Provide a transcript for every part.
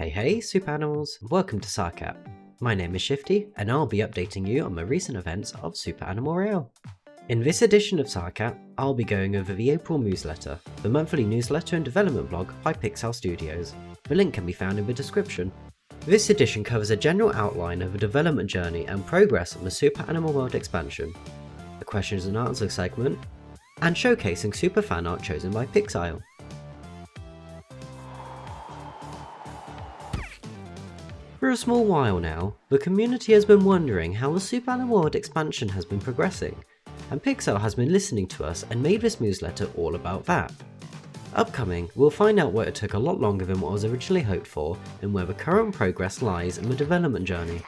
Hey Super Animals, welcome to SAR-Cap. My name is Shifty and I'll be updating you on the recent events of Super Animal Royale. In this edition of SAR-Cap, I'll be going over the April Mooseletter, the monthly newsletter and development blog by Pixile Studios. The link can be found in the description. This edition covers a general outline of the development journey and progress on the Super Animal World expansion, a questions and answers segment, and showcasing Super Fanart chosen by Pixile. For a small while now, the community has been wondering how the Super Animal World expansion has been progressing, and Pixile has been listening to us and made this newsletter all about that. Upcoming, we'll find out why it took a lot longer than what was originally hoped for and where the current progress lies in the development journey.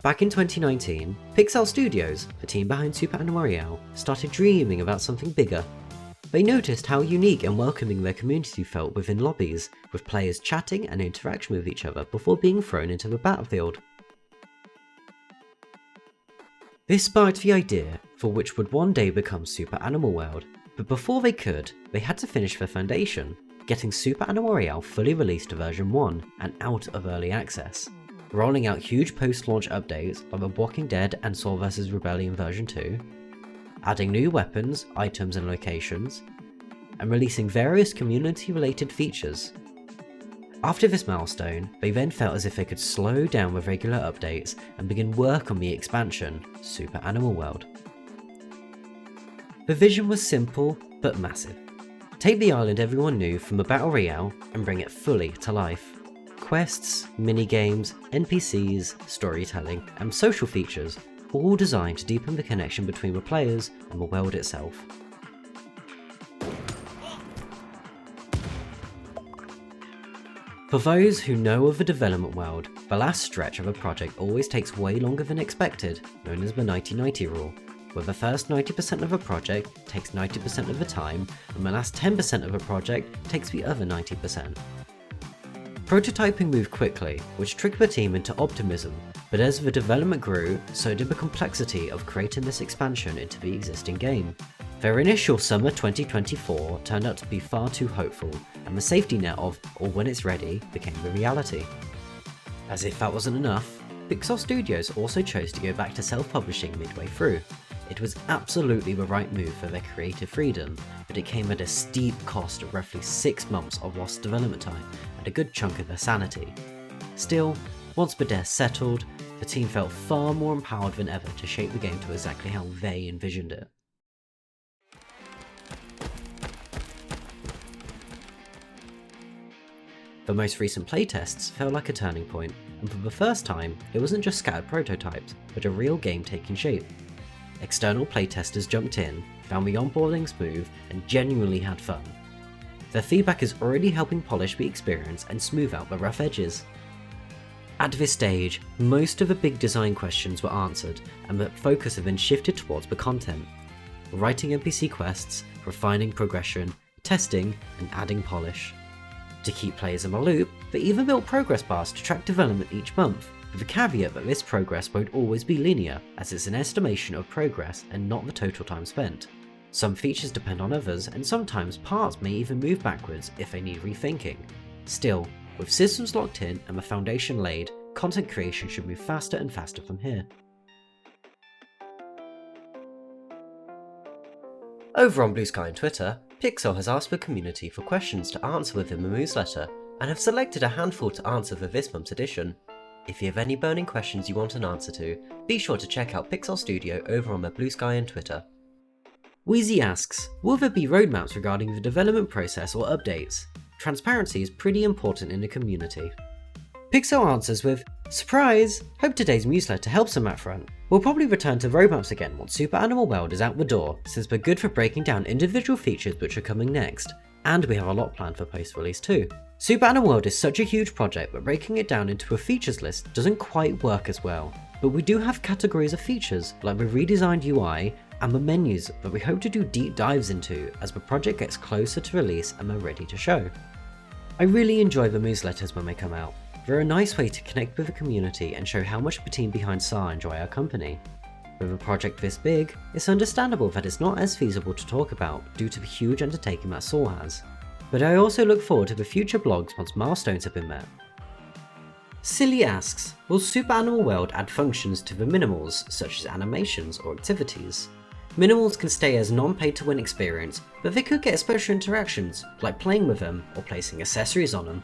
Back in 2019, Pixile Studios, the team behind Super Animal Royale, started dreaming about something bigger. They noticed how unique and welcoming their community felt within lobbies, with players chatting and interaction with each other before being thrown into the battlefield. This sparked the idea for which would one day become Super Animal World, but before they could, they had to finish the foundation, getting Super Animal Royale fully released to version 1 and out of early access, rolling out huge post-launch updates like The Walking Dead and Saw vs Rebellion version 2, adding new weapons, items and locations, and releasing various community-related features. After this milestone, they then felt as if they could slow down with regular updates and begin work on the expansion, Super Animal World. The vision was simple, but massive. Take the island everyone knew from the Battle Royale and bring it fully to life. Quests, minigames, NPCs, storytelling, and social features, all designed to deepen the connection between the players and the world itself. For those who know of the development world, the last stretch of a project always takes way longer than expected, known as the 90-90 rule, where the first 90% of a project takes 90% of the time, and the last 10% of a project takes the other 90%. Prototyping moved quickly, which tricked the team into optimism, but as the development grew, so did the complexity of creating this expansion into the existing game. Their initial summer 2024 turned out to be far too hopeful, and the safety net of "or when it's ready" became the reality. As if that wasn't enough, Pixile Studios also chose to go back to self-publishing midway through. It was absolutely the right move for their creative freedom, but it came at a steep cost of roughly 6 months of lost development time and a good chunk of their sanity. Still, once the dust settled, the team felt far more empowered than ever to shape the game to exactly how they envisioned it. The most recent playtests felt like a turning point, and for the first time, it wasn't just scattered prototypes, but a real game taking shape. External playtesters jumped in, found the onboarding smooth, and genuinely had fun. Their feedback is already helping polish the experience and smooth out the rough edges. At this stage, most of the big design questions were answered, and the focus had been shifted towards the content. Writing NPC quests, refining progression, testing, and adding polish. To keep players in the loop, they even built progress bars to track development each month, with the caveat that this progress won't always be linear, as it's an estimation of progress and not the total time spent. Some features depend on others, and sometimes parts may even move backwards if they need rethinking. Still, with systems locked in and the foundation laid, content creation should move faster and faster from here. Over on Blue Sky and Twitter, Pixel has asked the community for questions to answer within the newsletter, and have selected a handful to answer for this month's edition. If you have any burning questions you want an answer to, be sure to check out Pixile Studio over on their Blue Sky and Twitter. Wheezy asks, will there be roadmaps regarding the development process or updates? Transparency is pretty important in the community. Pixel answers with, surprise! Hope today's newsletter helps on that front. We'll probably return to roadmaps again once Super Animal World is out the door, since we're good for breaking down individual features which are coming next, and we have a lot planned for post-release too. Super Animal World is such a huge project that breaking it down into a features list doesn't quite work as well, but we do have categories of features like the redesigned UI and the menus that we hope to do deep dives into as the project gets closer to release and we're ready to show. I really enjoy the newsletters when they come out. They're a nice way to connect with the community and show how much the team behind SAR enjoy our company. With a project this big, it's understandable that it's not as feasible to talk about due to the huge undertaking that SAR has. But I also look forward to the future blogs once milestones have been met. Silly asks, will Super Animal World add functions to the minimals, such as animations or activities? Minimals can stay as non-pay-to-win experience, but they could get special interactions, like playing with them or placing accessories on them.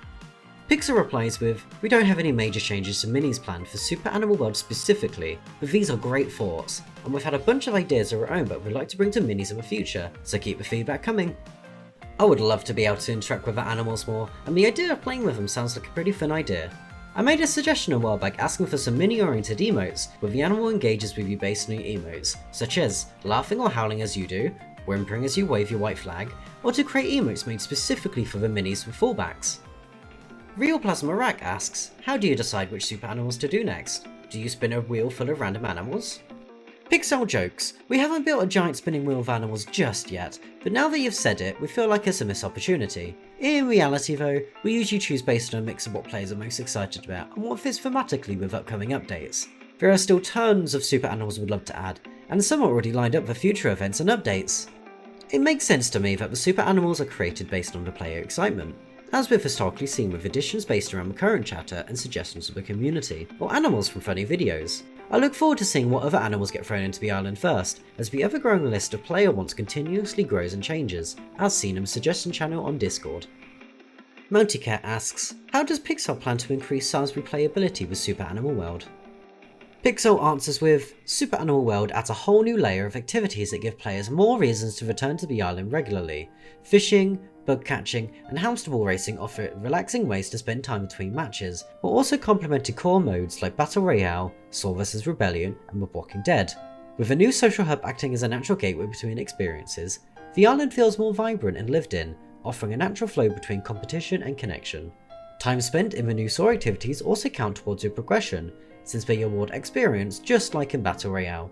Pixile replies with, we don't have any major changes to minis planned for Super Animal World specifically, but these are great thoughts, and we've had a bunch of ideas of our own that we'd like to bring to minis in the future, so keep the feedback coming. I would love to be able to interact with the animals more, and the idea of playing with them sounds like a pretty fun idea. I made a suggestion a while back asking for some mini-oriented emotes, where the animal engages with you based on your emotes, such as laughing or howling as you do, whimpering as you wave your white flag, or to create emotes made specifically for the minis with fallbacks. Real Plasma Rack asks, how do you decide which super animals to do next? Do you spin a wheel full of random animals? Pixel jokes, we haven't built a giant spinning wheel of animals just yet, but now that you've said it, we feel like it's a missed opportunity. In reality though, we usually choose based on a mix of what players are most excited about and what fits thematically with upcoming updates. There are still tons of super animals we'd love to add, and some are already lined up for future events and updates. It makes sense to me that the super animals are created based on the player excitement, as we've historically seen with additions based around the current chatter and suggestions of the community, or animals from funny videos. I look forward to seeing what other animals get thrown into the island first, as the ever-growing list of player wants continuously grows and changes, as seen in the suggestion channel on Discord. Mountycat asks, how does Pixel plan to increase SAR's replayability with Super Animal World? Pixel answers with, Super Animal World adds a whole new layer of activities that give players more reasons to return to the island regularly. Fishing, bug catching, and hamster ball racing offer relaxing ways to spend time between matches, while also complementing core modes like Battle Royale, SAR vs Rebellion, and The Walking Dead. With a new social hub acting as a natural gateway between experiences, the island feels more vibrant and lived in, offering a natural flow between competition and connection. Time spent in the new SAR activities also count towards your progression, since they award experience just like in Battle Royale.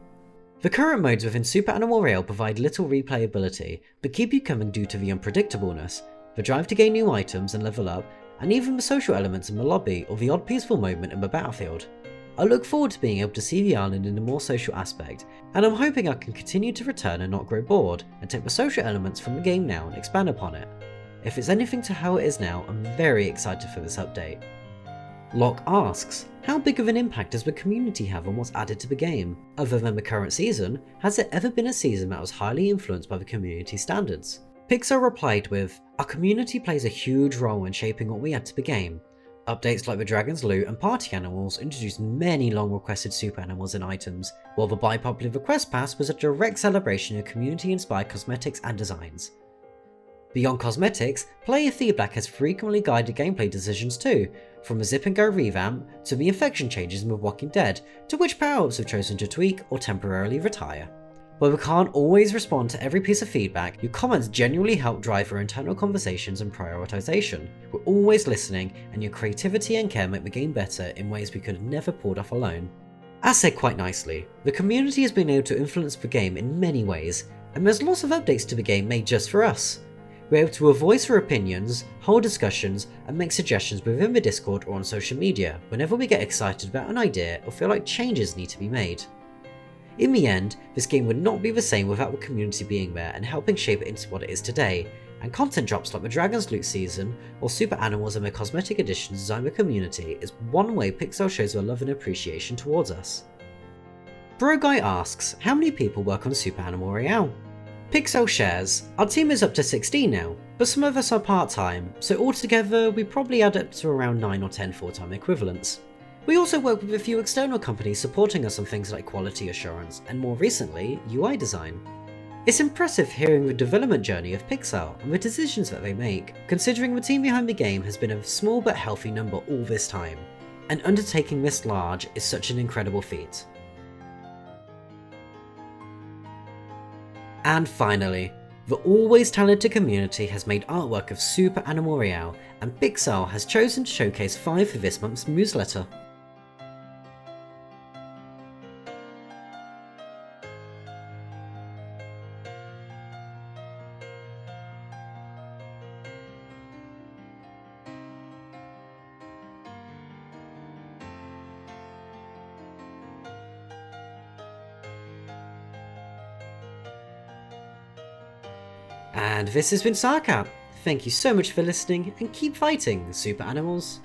The current modes within Super Animal Royale provide little replayability, but keep you coming due to the unpredictableness, the drive to gain new items and level up, and even the social elements in the lobby or the odd peaceful moment in the battlefield. I look forward to being able to see the island in a more social aspect, and I'm hoping I can continue to return and not grow bored, and take the social elements from the game now and expand upon it. If it's anything to how it is now, I'm very excited for this update. Locke asks, how big of an impact does the community have on what's added to the game? Other than the current season, has there ever been a season that was highly influenced by the community standards? Pixel replied with, our community plays a huge role in shaping what we add to the game. Updates like the Dragon's Loot and Party Animals introduced many long requested super animals and items, while the bi-popular Request Pass was a direct celebration of community-inspired cosmetics and designs. Beyond cosmetics, player feedback has frequently guided gameplay decisions too, from the Zip and Go revamp to the infection changes in The Walking Dead, to which power-ups have chosen to tweak or temporarily retire. While we can't always respond to every piece of feedback, your comments genuinely help drive our internal conversations and prioritization. We're always listening, and your creativity and care make the game better in ways we could have never pulled off alone. As said quite nicely, the community has been able to influence the game in many ways, and there's lots of updates to the game made just for us. We're able to voice our opinions, hold discussions, and make suggestions within the Discord or on social media whenever we get excited about an idea or feel like changes need to be made. In the end, this game would not be the same without the community being there and helping shape it into what it is today, and content drops like the Dragon's Loot season or Super Animals and their cosmetic additions designed by the community is one way Pixel shows their love and appreciation towards us. Bro Guy asks, how many people work on Super Animal Royale? Pixel shares, our team is up to 16 now, but some of us are part-time, so altogether we probably add up to around 9 or 10 full-time equivalents. We also work with a few external companies supporting us on things like quality assurance, and more recently, UI design. It's impressive hearing the development journey of Pixel and the decisions that they make, considering the team behind the game has been a small but healthy number all this time, and undertaking this large is such an incredible feat. And finally, the always talented community has made artwork of Super Animal Royale, and Pixel has chosen to showcase 5 for this month's newsletter. And this has been SAR-Cap. Thank you so much for listening and keep fighting, super animals.